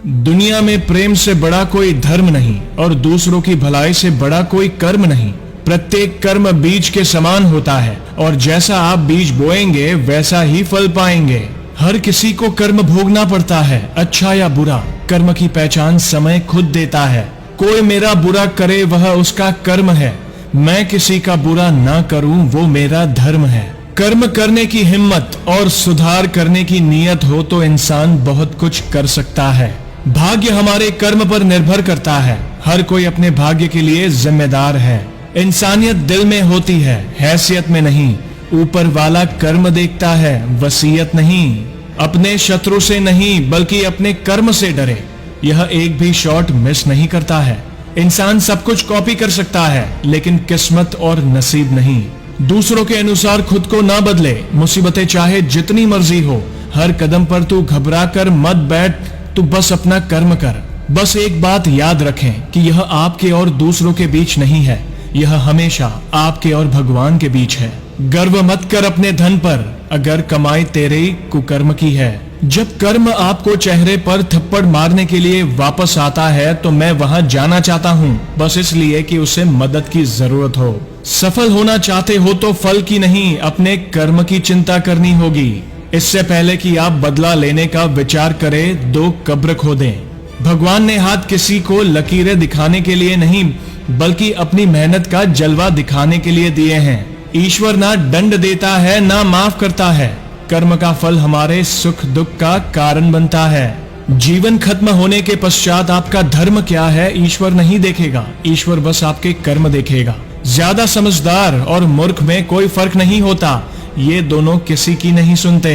दुनिया में प्रेम से बड़ा कोई धर्म नहीं और दूसरों की भलाई से बड़ा कोई कर्म नहीं। प्रत्येक कर्म बीज के समान होता है और जैसा आप बीज बोएंगे वैसा ही फल पाएंगे। हर किसी को कर्म भोगना पड़ता है, अच्छा या बुरा। कर्म की पहचान समय खुद देता है। कोई मेरा बुरा करे वह उसका कर्म है, मैं किसी का बुरा ना करूं वो मेरा धर्म है। कर्म करने की हिम्मत और सुधार करने की नीयत हो तो इंसान बहुत कुछ कर सकता है। भाग्य हमारे कर्म पर निर्भर करता है। हर कोई अपने भाग्य के लिए जिम्मेदार है। इंसानियत दिल में होती है, हैसियत में नहीं। ऊपर वाला कर्म देखता है, वसीयत नहीं। अपने शत्रु से नहीं बल्कि अपने कर्म से डरे। यह एक भी शॉट मिस नहीं करता है। इंसान सब कुछ कॉपी कर सकता है लेकिन किस्मत और नसीब नहीं। दूसरों के अनुसार खुद को ना बदले। मुसीबतें चाहे जितनी मर्जी हो, हर कदम पर तू घबरा कर मत बैठ, तू बस अपना कर्म कर। बस एक बात याद रखें कि यह आपके और दूसरों के बीच नहीं है, यह हमेशा आपके और भगवान के बीच है। गर्व मत कर अपने धन पर, अगर कमाई तेरे कुकर्म की है। जब कर्म आपको चेहरे पर थप्पड़ मारने के लिए वापस आता है तो मैं वहां जाना चाहता हूं, बस इसलिए कि उसे मदद की जरूरत हो। सफल होना चाहते हो तो फल की नहीं, अपने कर्म की चिंता करनी होगी। इससे पहले कि आप बदला लेने का विचार करें, 2 कब्र खोदें। भगवान ने हाथ किसी को लकीरें दिखाने के लिए नहीं बल्कि अपनी मेहनत का जलवा दिखाने के लिए दिए हैं। ईश्वर ना दंड देता है ना माफ करता है। कर्म का फल हमारे सुख दुख का कारण बनता है। जीवन खत्म होने के पश्चात आपका धर्म क्या है ईश्वर नहीं देखेगा, ईश्वर बस आपके कर्म देखेगा। ज्यादा समझदार और मूर्ख में कोई फर्क नहीं होता, ये दोनों किसी की नहीं सुनते।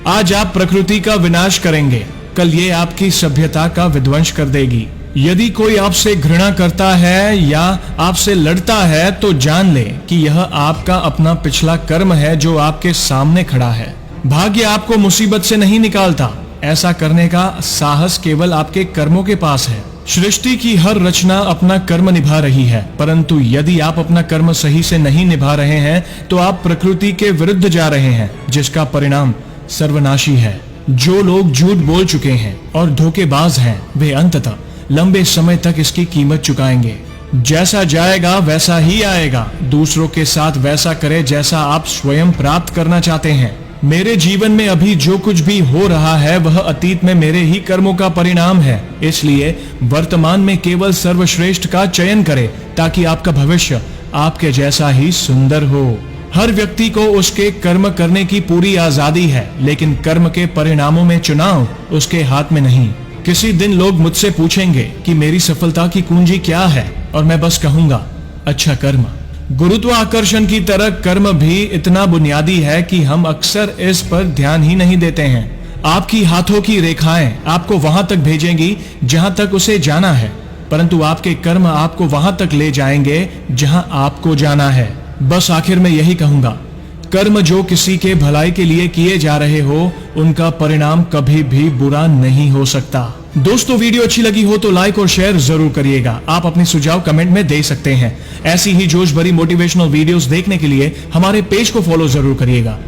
आज आप प्रकृति का विनाश करेंगे, कल ये आपकी सभ्यता का विध्वंस कर देगी। यदि कोई आपसे घृणा करता है या आपसे लड़ता है तो जान ले कि यह आपका अपना पिछला कर्म है जो आपके सामने खड़ा है। भाग्य आपको मुसीबत से नहीं निकालता, ऐसा करने का साहस केवल आपके कर्मों के पास है। सृष्टि की हर रचना अपना कर्म निभा रही है, परंतु यदि आप अपना कर्म सही से नहीं निभा रहे हैं तो आप प्रकृति के विरुद्ध जा रहे हैं, जिसका परिणाम सर्वनाशी है। जो लोग झूठ बोल चुके हैं और धोखेबाज हैं, वे अंततः लंबे समय तक इसकी कीमत चुकाएंगे। जैसा जाएगा वैसा ही आएगा। दूसरों के साथ वैसा करें जैसा आप स्वयं प्राप्त करना चाहते हैं। मेरे जीवन में अभी जो कुछ भी हो रहा है वह अतीत में मेरे ही कर्मों का परिणाम है, इसलिए वर्तमान में केवल सर्वश्रेष्ठ का चयन करें ताकि आपका भविष्य आपके जैसा ही सुंदर हो। हर व्यक्ति को उसके कर्म करने की पूरी आजादी है, लेकिन कर्म के परिणामों में चुनाव उसके हाथ में नहीं। किसी दिन लोग मुझसे पूछेंगे कि मेरी सफलता की कुंजी क्या है और मैं बस कहूंगा, अच्छा कर्म। गुरुत्वाकर्षण की तरह कर्म भी इतना बुनियादी है कि हम अक्सर इस पर ध्यान ही नहीं देते हैं। आपकी हाथों की रेखाएं आपको वहां तक भेजेंगी जहां तक उसे जाना है, परंतु आपके कर्म आपको वहां तक ले जाएंगे जहां आपको जाना है। बस आखिर में यही कहूंगा, कर्म जो किसी के भलाई के लिए किए जा रहे हो उनका परिणाम कभी भी बुरा नहीं हो सकता। दोस्तों, वीडियो अच्छी लगी हो तो लाइक और शेयर जरूर करिएगा। आप अपने सुझाव कमेंट में दे सकते हैं। ऐसी ही जोश भरी मोटिवेशनल वीडियोस देखने के लिए हमारे पेज को फॉलो जरूर करिएगा।